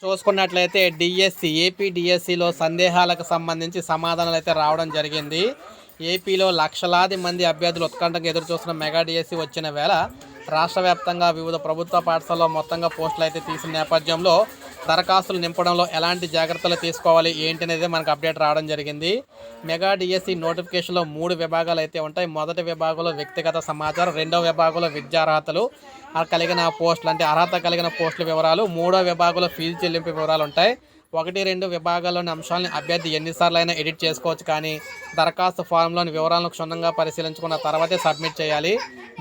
చూసుకున్నట్లయితే ఏపీ డిఎస్సిలో సందేహాలకు సంబంధించి సమాధానాలు అయితే రావడం జరిగింది. ఏపీలో లక్షలాది మంది అభ్యర్థులు ఉత్కంఠగా ఎదురుచూస్తున్న మెగా డిఎస్సి వచ్చిన వేళ రాష్ట్ర వ్యాప్తంగా వివిధ ప్రభుత్వ పాఠశాలలో మొత్తంగా పోస్టులు అయితే తీసిన నేపథ్యంలో దరఖాస్తులు నింపడంలో ఎలాంటి జాగ్రత్తలు తీసుకోవాలి ఏంటి అనేది మనకు అప్డేట్ రావడం జరిగింది. మెగా డిఎస్సి నోటిఫికేషన్లో 3 విభాగాలు అయితే ఉంటాయి. మొదటి విభాగంలో వ్యక్తిగత సమాచారం, రెండవ విభాగంలో విద్యార్హతలు కలిగిన పోస్టులు అంటే అర్హత కలిగిన పోస్టుల వివరాలు, మూడో విభాగంలో ఫీజు చెల్లింపు వివరాలు ఉంటాయి. 1, 2 విభాగాల్లోని అంశాలను అభ్యర్థి ఎన్నిసార్లు అయినా ఎడిట్ చేసుకోవచ్చు, కానీ దరఖాస్తు ఫారంలోని వివరాలను క్షుణ్ణంగా పరిశీలించుకున్న తర్వాతే సబ్మిట్ చేయాలి.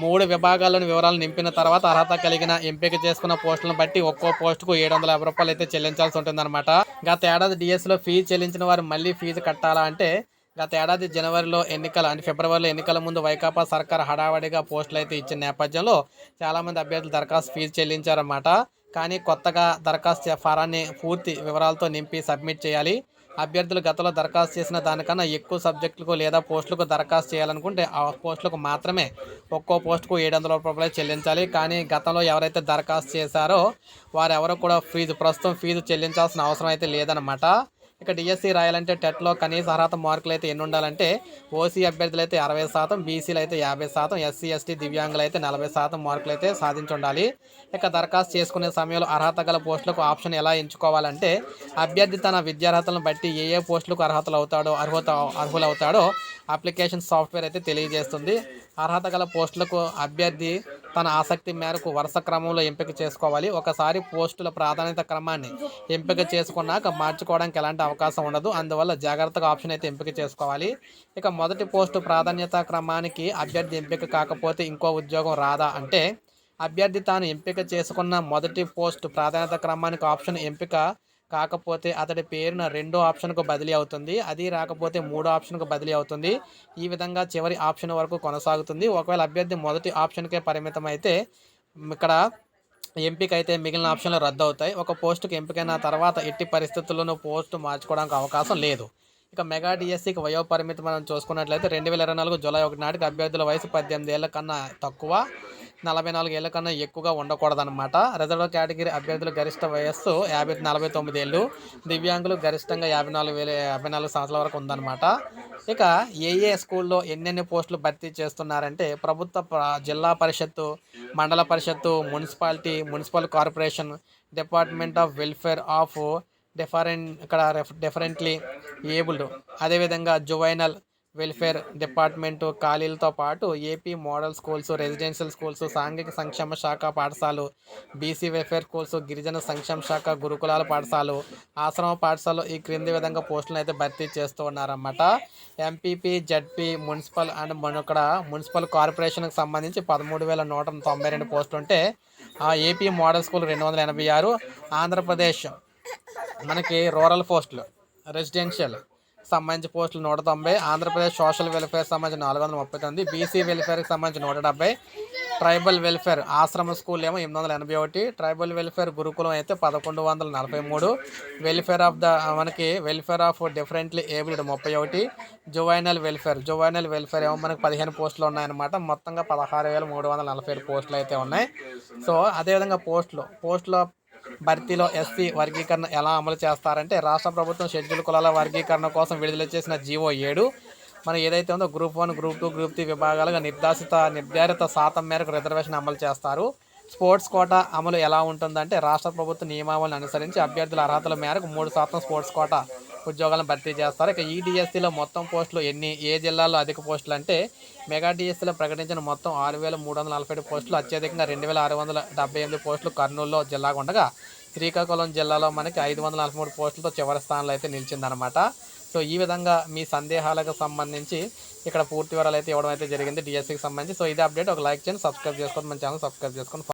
3 విభాగాల్లోని వివరాలు నింపిన తర్వాత అర్హత కలిగిన ఎంపిక చేసుకున్న పోస్టులను బట్టి ఒక్కో పోస్టుకు 750 రూపాయలు అయితే చెల్లించాల్సి ఉంటుందన్నమాట. గత ఏడాది డిఎస్సిలో ఫీజు చెల్లించిన వారు మళ్ళీ ఫీజు కట్టాలా అంటే, గత ఏడాది ఫిబ్రవరిలో ఎన్నికల ముందు వైకాపా సర్కార్ హడావడిగా పోస్టులు అయితే ఇచ్చిన నేపథ్యంలో చాలామంది అభ్యర్థులు దరఖాస్తు ఫీజు చెల్లించారన్నమాట. కానీ కొత్తగా దరఖాస్తు ఫారాన్ని పూర్తి వివరాలతో నింపి సబ్మిట్ చేయాలి. అభ్యర్థులు గతంలో దరఖాస్తు చేసిన దానికన్నా ఎక్కువ సబ్జెక్టులకు లేదా పోస్టులకు దరఖాస్తు చేయాలనుకుంటే ఆ పోస్టులకు మాత్రమే ఒక్కో పోస్టుకు 700 రూపాయలు చెల్లించాలి. కానీ గతంలో ఎవరైతే దరఖాస్తు చేశారో వారెవరూ కూడా ప్రస్తుతం ఫీజు చెల్లించాల్సిన అవసరం అయితే లేదన్నమాట. ఇక డిఎస్సి రాయాలంటే టెట్లో కనీస అర్హత మార్కులు అయితే ఎన్ని ఉండాలంటే, ఓసీ అభ్యర్థులు అయితే 60%, బీసీలు అయితే 50%, ఎస్సీ ఎస్టీ దివ్యాంగులు అయితే 40% మార్కులు అయితే సాధించి ఉండాలి. ఇక దరఖాస్తు చేసుకునే సమయంలో అర్హత గల పోస్టులకు ఆప్షన్ ఎలా ఎంచుకోవాలంటే, అభ్యర్థి తన విద్యార్హతలను బట్టి ఏ పోస్టులకు అర్హులవుతాడో అప్లికేషన్ సాఫ్ట్వేర్ అయితే తెలియజేస్తుంది. అర్హత గల పోస్టులకు అభ్యర్థి తన ఆసక్తి మేరకు వరుస క్రమంలో ఎంపిక చేసుకోవాలి. ఒకసారి పోస్టుల ప్రాధాన్యత క్రమాన్ని ఎంపిక చేసుకున్నాక మార్చుకోవడానికి ఎలాంటి అవకాశం ఉండదు. అందువల్ల జాగ్రత్తగా ఆప్షన్ అయితే ఎంపిక చేసుకోవాలి. ఇక మొదటి పోస్టు ప్రాధాన్యత క్రమానికి అభ్యర్థి ఎంపిక కాకపోతే ఇంకో ఉద్యోగం రాదా అంటే, అభ్యర్థి తాను ఎంపిక చేసుకున్న మొదటి పోస్టు ప్రాధాన్యత క్రమానికి ఆప్షన్ ఎంపిక కాకపోతే అతడి పేరున రెండో ఆప్షన్కు బదిలీ అవుతుంది. అది రాకపోతే మూడో ఆప్షన్కు బదిలీ అవుతుంది. ఈ విధంగా చివరి ఆప్షన్ వరకు కొనసాగుతుంది. ఒకవేళ అభ్యర్థి మొదటి ఆప్షన్కే పరిమితం అయితే ఇక్కడ ఎంపిక అయితే మిగిలిన ఆప్షన్లు రద్దు అవుతాయి. ఒక పోస్టుకు ఎంపికైన తర్వాత ఎట్టి పరిస్థితుల్లోనూ పోస్టు మార్చుకోవడానికి అవకాశం లేదు. ఇక మెగా డిఎస్సికి వయోపరిమితి మనం చూసుకున్నట్లయితే 2024 జూలై 1 నాటికి అభ్యర్థుల వయసు 18 ఏళ్ల కన్నా తక్కువ, 44 ఏళ్ల కన్నా ఎక్కువగా ఉండకూడదన్నమాట. రిజర్వ్ కేటగిరీ అభ్యర్థుల గరిష్ట వయస్సు 49 ఏళ్ళు, దివ్యాంగులు గరిష్టంగా 54 సంవత్సరాల వరకు ఉందన్నమాట. ఇక ఏ స్కూల్లో ఎన్నెన్ని పోస్టులు భర్తీ చేస్తున్నారంటే, జిల్లా పరిషత్తు, మండల పరిషత్తు, municipality, municipal corporation, department of welfare of differently abled, అదేవిధంగా జువైనల్ వెల్ఫేర్ డిపార్ట్మెంటు ఖాళీలతో పాటు AP model schools, residential schools, సాంఘిక సంక్షేమ శాఖ పాఠశాలలు, బీసీ వెల్ఫేర్ స్కూల్స్, గిరిజన సంక్షేమ శాఖ గురుకులాల పాఠశాలలు, ఆశ్రమ పాఠశాలలు ఈ క్రింది విధంగా పోస్టులను అయితే భర్తీ చేస్తూ ఉన్నారన్నమాట. MPP, ZP, municipal and municipal కార్పొరేషన్కి సంబంధించి 13,192 పోస్టులు ఉంటే, ఏపీ మోడల్ స్కూల్ 286, ఆంధ్రప్రదేశ్ మనకి రూరల్ పోస్టులు, రెసిడెన్షియల్ సంబంధించి పోస్టులు 190, ఆంధ్రప్రదేశ్ సోషల్ వెల్ఫేర్ సంబంధించి 439, బీసీ వెల్ఫేర్కి సంబంధించి 170, ట్రైబల్ వెల్ఫేర్ ఆశ్రమ స్కూల్ ఏమో 881, ట్రైబల్ వెల్ఫేర్ గురుకులం అయితే 1143, welfare of differently abled 31, juvenile welfare ఏమో మనకు 15 పోస్టులు ఉన్నాయన్నమాట. మొత్తంగా 16,347 పోస్టులు అయితే ఉన్నాయి. సో అదేవిధంగా పోస్టుల భర్తీలో ఎస్సీ వర్గీకరణ ఎలా అమలు చేస్తారంటే, రాష్ట్ర ప్రభుత్వం షెడ్యూల్ కులాల వర్గీకరణ కోసం విడుదల చేసిన జీవో 7 మనం ఏదైతే ఉందో గ్రూప్ 1, గ్రూప్ 2, గ్రూప్ 3 విభాగాలుగా నిర్ధారిత శాతం మేరకు రిజర్వేషన్ అమలు చేస్తారు. స్పోర్ట్స్ కోటా అమలు ఎలా ఉంటుందంటే, రాష్ట్ర ప్రభుత్వ నియమావళిని అనుసరించి అభ్యర్థుల అర్హతల మేరకు 3% స్పోర్ట్స్ కోటా ఉద్యోగాలను భర్తీ చేస్తారు. ఇక ఈ డిఎస్సిలో మొత్తం పోస్టులు ఏ జిల్లాల్లో అధిక పోస్టులు అంటే, మెగా డిఎస్సిలో ప్రకటించిన మొత్తం 6,347 పోస్టులు అత్యధికంగా 2,678 పోస్టులు కర్నూలులో జిల్లాగా ఉండగా, శ్రీకాకుళం జిల్లాలో మనకి 543 పోస్టులతో చివరి స్థానంలో అయితే నిలిచిందనమాట. సో ఈ విధంగా మీ సందేహాలకు సంబంధించి ఇక్కడ పూర్తి వివరాలు అయితే ఇవ్వడం అయితే జరిగింది డిఎస్సికి సంబంధించి. సో ఇది అప్డేట్. ఒక లైక్ చేయండి, సబ్స్క్రైబ్ చేసుకోండి, మన ఛానల్ సబ్స్క్రైబ్ చేసుకొని